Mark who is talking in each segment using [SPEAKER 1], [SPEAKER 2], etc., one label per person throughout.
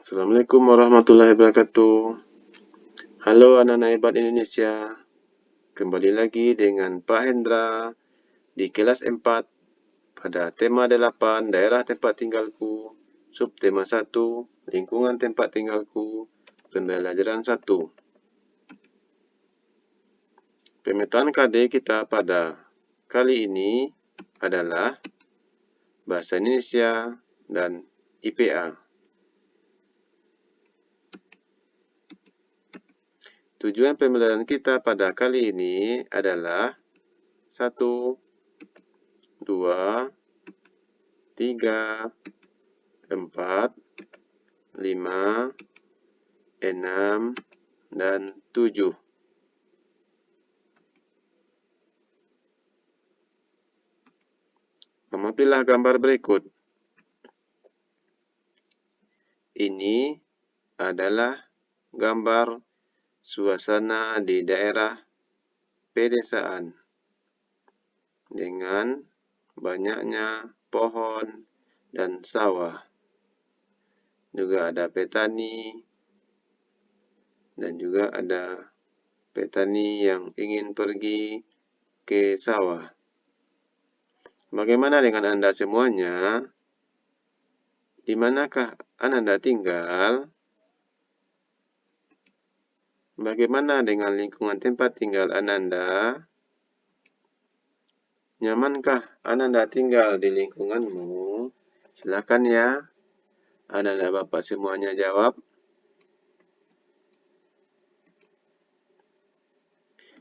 [SPEAKER 1] Assalamualaikum warahmatullahi wabarakatuh. Halo anak-anak hebat Indonesia. Kembali lagi dengan Pak Hendra di kelas 4 pada tema 8 daerah tempat tinggalku, subtema 1 lingkungan tempat tinggalku, pembelajaran 1. Pemetaan KD kita pada kali ini adalah Bahasa Indonesia dan IPA. Tujuan pembelajaran kita pada kali ini adalah 1, 2, 3, 4, 5, 6, dan 7. Amatilah gambar berikut. Ini adalah gambar suasana di daerah pedesaan dengan banyaknya pohon dan sawah. Juga ada petani dan juga ada petani yang ingin pergi ke sawah. Bagaimana dengan Anda semuanya? Di manakah Anda tinggal? Bagaimana dengan lingkungan tempat tinggal Anda? Nyamankah Anda tinggal di lingkunganmu? Silakan ya. Anda Bapak semuanya jawab.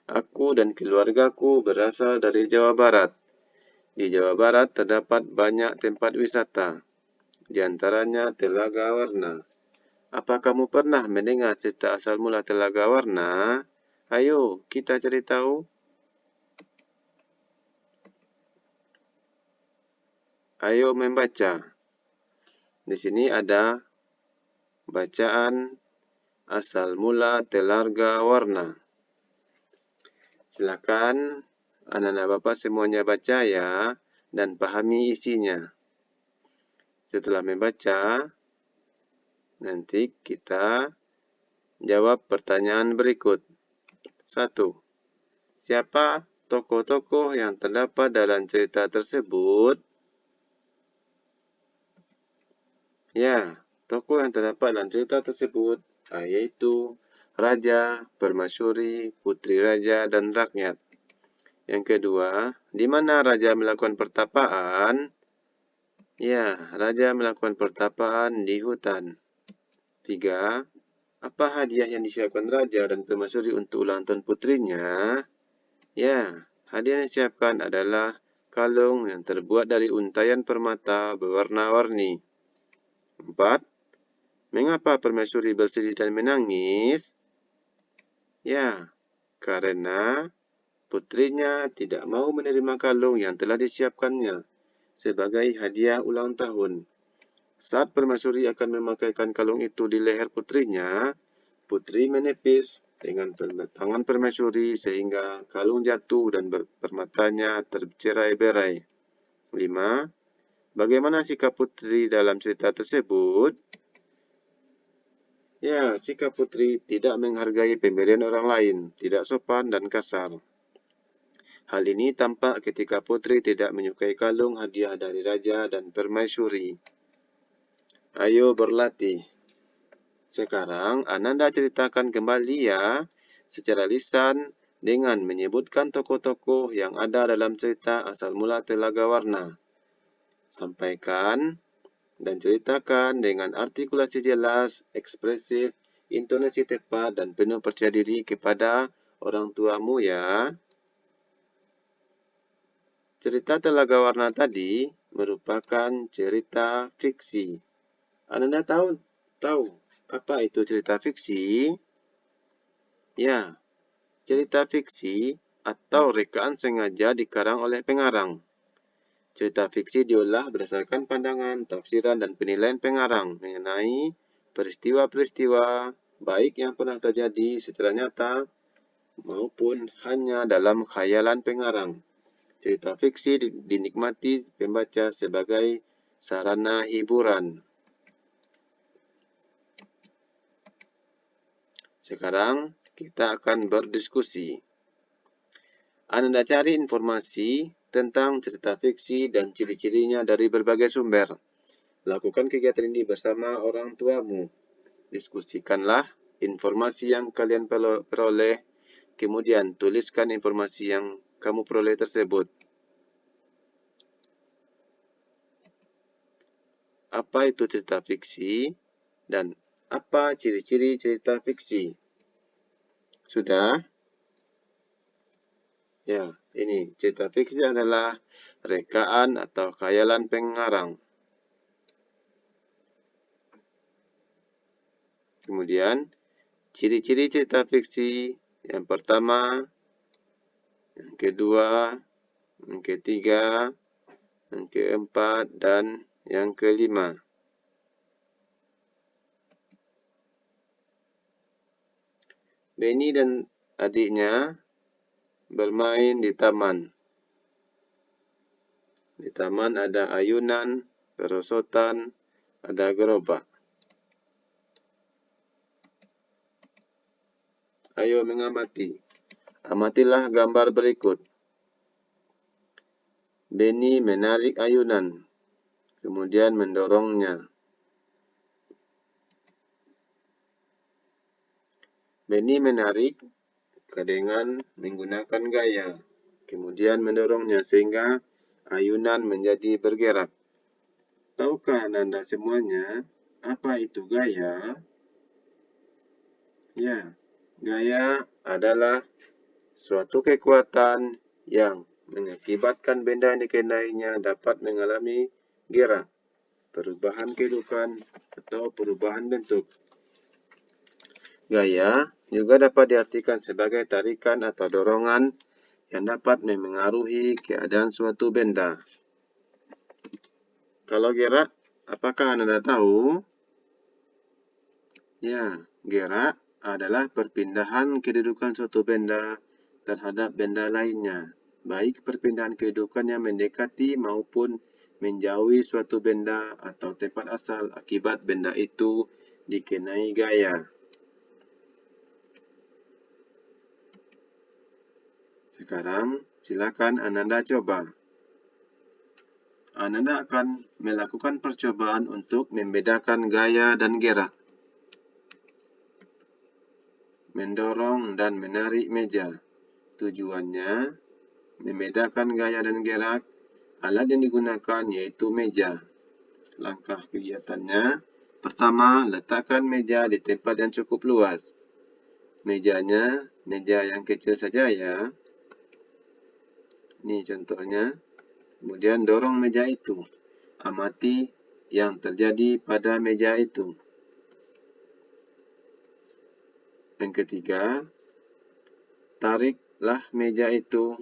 [SPEAKER 1] Aku dan keluargaku berasal dari Jawa Barat. Di Jawa Barat terdapat banyak tempat wisata. Di antaranya Telaga Warna. Apa kamu pernah mendengar cerita asal mula Telaga Warna? Ayo, kita cari tahu. Ayo membaca. Di sini ada bacaan asal mula Telaga Warna. Silakan anak-anak Bapak semuanya baca ya dan pahami isinya. Setelah membaca, nanti kita jawab pertanyaan berikut. 1. Siapa tokoh-tokoh yang terdapat dalam cerita tersebut? Ya, tokoh yang terdapat dalam cerita tersebut yaitu Raja, Permaisuri, Putri Raja, dan Rakyat. Yang kedua, di mana Raja melakukan pertapaan? Ya, Raja melakukan pertapaan di hutan. 3. Apa hadiah yang disiapkan Raja dan Permaisuri untuk ulang tahun putrinya? Ya, hadiah yang disiapkan adalah kalung yang terbuat dari untaian permata berwarna-warni. 4. Mengapa Permaisuri bersedih dan menangis? Ya, karena putrinya tidak mau menerima kalung yang telah disiapkannya sebagai hadiah ulang tahun. Saat Permaisuri akan memakaikan kalung itu di leher putrinya, putri menepis dengan tangan Permaisuri sehingga kalung jatuh dan permatanya tercerai-berai. 5. Bagaimana sikap putri dalam cerita tersebut? Ya, sikap putri tidak menghargai pemberian orang lain, tidak sopan dan kasar. Hal ini tampak ketika putri tidak menyukai kalung hadiah dari Raja dan Permaisuri. Ayo berlatih. Sekarang Ananda ceritakan kembali ya secara lisan dengan menyebutkan tokoh-tokoh yang ada dalam cerita asal mula Telaga Warna. Sampaikan dan ceritakan dengan artikulasi jelas, ekspresif, intonasi tepat, dan penuh percaya diri kepada orang tuamu ya. Cerita Telaga Warna tadi merupakan cerita fiksi. Anda tahu apa itu cerita fiksi? Ya, cerita fiksi atau rekaan sengaja dikarang oleh pengarang. Cerita fiksi diolah berdasarkan pandangan, tafsiran, dan penilaian pengarang mengenai peristiwa-peristiwa baik yang pernah terjadi secara nyata maupun hanya dalam khayalan pengarang. Cerita fiksi dinikmati pembaca sebagai sarana hiburan. Sekarang kita akan berdiskusi. Anda cari informasi tentang cerita fiksi dan ciri-cirinya dari berbagai sumber. Lakukan kegiatan ini bersama orang tuamu. Diskusikanlah informasi yang kalian peroleh, kemudian tuliskan informasi yang kamu peroleh tersebut. Apa itu cerita fiksi dan apa ciri-ciri cerita fiksi? Sudah? Ya, ini cerita fiksi adalah rekaan atau khayalan pengarang. Kemudian, ciri-ciri cerita fiksi yang pertama, yang kedua, yang ketiga, yang keempat, dan yang kelima. Benny dan adiknya bermain di taman. Di taman ada ayunan, perosotan, ada gerobak. Ayo mengamati. Amatilah gambar berikut. Benny menarik ayunan, kemudian mendorongnya. Benny menarik dengan menggunakan gaya, kemudian mendorongnya sehingga ayunan menjadi bergerak. Tahukah Anda semuanya apa itu gaya? Ya, gaya adalah suatu kekuatan yang mengakibatkan benda yang dikenainya dapat mengalami gerak, perubahan kedudukan, atau perubahan bentuk. Gaya juga dapat diartikan sebagai tarikan atau dorongan yang dapat memengaruhi keadaan suatu benda. Kalau gerak, apakah Anda tahu? Ya, gerak adalah perpindahan kedudukan suatu benda terhadap benda lainnya, baik perpindahan kedudukan yang mendekati maupun menjauhi suatu benda atau tempat asal akibat benda itu dikenai gaya. Sekarang, silakan Ananda coba. Ananda akan melakukan percobaan untuk membedakan gaya dan gerak. Mendorong dan menarik meja. Tujuannya, membedakan gaya dan gerak. Alat yang digunakan yaitu meja. Langkah kegiatannya, pertama, letakkan meja di tempat yang cukup luas. Mejanya, meja yang kecil saja ya. Ini contohnya. Kemudian dorong meja itu. Amati yang terjadi pada meja itu. Yang ketiga, tariklah meja itu.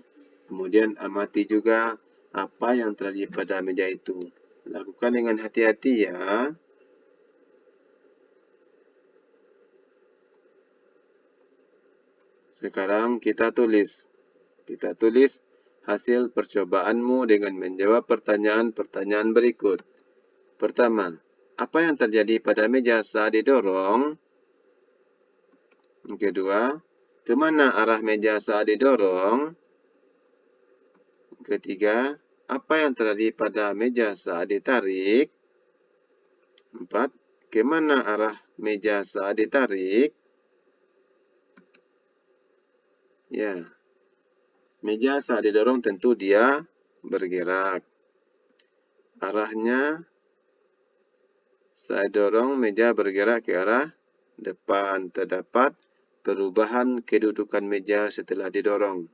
[SPEAKER 1] Kemudian amati juga apa yang terjadi pada meja itu. Lakukan dengan hati-hati ya. Sekarang kita tulis. Kita tulis hasil percobaanmu dengan menjawab pertanyaan-pertanyaan berikut. Pertama, apa yang terjadi pada meja saat didorong? Yang kedua, kemana arah meja saat didorong? Yang ketiga, apa yang terjadi pada meja saat ditarik? 4. Kemana arah meja saat ditarik? Ya, meja saat didorong tentu dia bergerak. Arahnya, saat dorong meja bergerak ke arah depan. Terdapat perubahan kedudukan meja setelah didorong.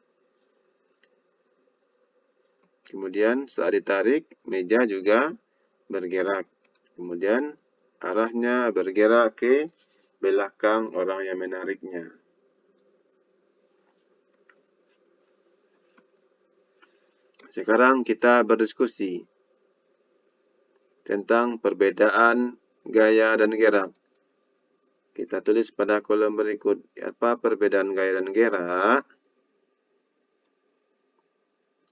[SPEAKER 1] Kemudian saat ditarik, meja juga bergerak. Kemudian arahnya bergerak ke belakang orang yang menariknya. Sekarang kita berdiskusi tentang perbedaan gaya dan gerak. Kita tulis pada kolom berikut, apa perbedaan gaya dan gerak?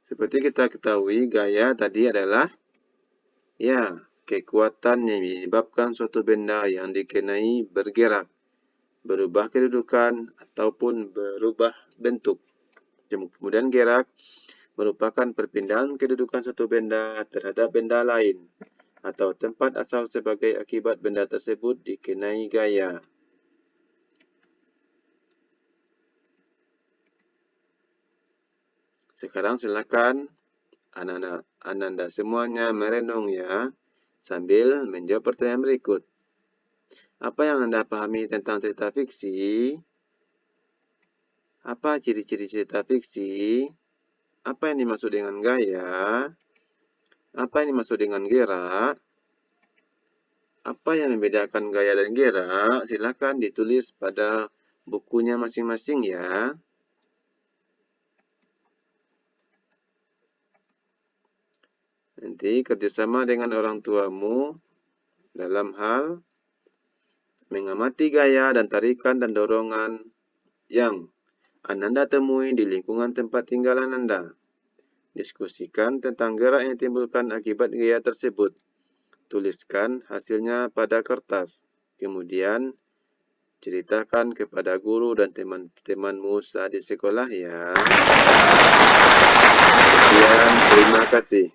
[SPEAKER 1] Seperti kita ketahui, gaya tadi adalah kekuatan yang menyebabkan suatu benda yang dikenai bergerak, berubah kedudukan, ataupun berubah bentuk. Kemudian gerak merupakan perpindahan kedudukan satu benda terhadap benda lain, atau tempat asal sebagai akibat benda tersebut dikenai gaya. Sekarang silakan Ananda semuanya merenung ya, sambil menjawab pertanyaan berikut. Apa yang Anda pahami tentang cerita fiksi? Apa ciri-ciri cerita fiksi? Apa yang dimaksud dengan gaya? Apa yang dimaksud dengan gerak? Apa yang membedakan gaya dan gerak? Silakan ditulis pada bukunya masing-masing ya. Nanti kerjasama dengan orang tuamu dalam hal mengamati gaya dan tarikan dan dorongan yang Ananda temui di lingkungan tempat tinggal Ananda. Diskusikan tentang gerak yang ditimbulkan akibat gaya tersebut. Tuliskan hasilnya pada kertas. Kemudian, ceritakan kepada guru dan teman-temanmu saat di sekolah ya. Sekian, terima kasih.